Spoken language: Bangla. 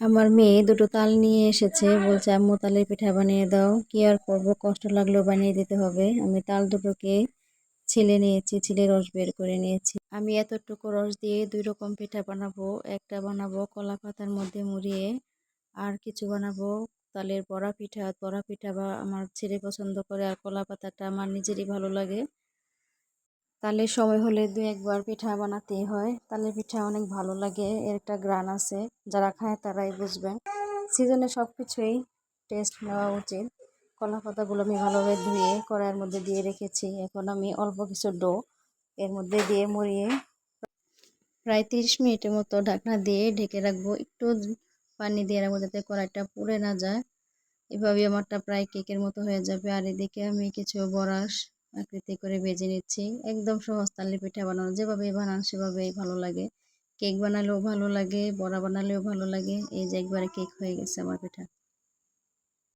আমার মেয়ে দুটো তাল নিয়ে এসেছে, বলছে আম্মু তালের পিঠা বানিয়ে দাও। কি আর করব, কষ্ট লাগলেও বানিয়ে দিতে হবে। আমি তাল দুটোকে ছিলে নিয়েছি, ছিলে রস বের করে নিয়েছি। আমি এতটুকু রস দিয়ে দুই রকম পিঠা বানাবো। একটা বানাবো কলা পাতার মধ্যে মুড়িয়ে, আর কিছু বানাবো তালের বড়া পিঠা। বড়া পিঠা বা আমার ছেলে পছন্দ করে, আর কলা পাতাটা আমার নিজেরই ভালো লাগে। তালের সময় হলে দু একবার পিঠা বানাতেই হয়। তালের পিঠা অনেক ভালো লাগে, এর একটা গ্রান আছে, যারা খায় তারাই বুঝবেন। সিজনে সব কিছুই টেস্ট নেওয়া উচিত। কলা পাতাগুলো আমি ভালোভাবে ধুয়ে কড়াইয়ের মধ্যে দিয়ে রেখেছি। এখন আমি অল্প কিছু ডো এর মধ্যে দিয়ে মুড়িয়ে প্রায় 30 মিনিটের মতো ঢাকনা দিয়ে ঢেকে রাখবো। একটু পানি দিয়ে রাখবো যাতে কড়াইটা পুড়ে না যায়। এভাবে আমারটা প্রায় কেকের মতো হয়ে যাবে। আর এদিকে আমি কিছু বড়াস আকৃতি করে ভেজে নিচ্ছি। একদম সহজ তালের পিঠা বানানো, যেভাবে বানান সেভাবেই ভালো লাগে। কেক বানালেও ভালো লাগে, বড়া বানালেও ভালো লাগে। এই যে একবারে কেক হয়ে গেছে আমার পিঠা।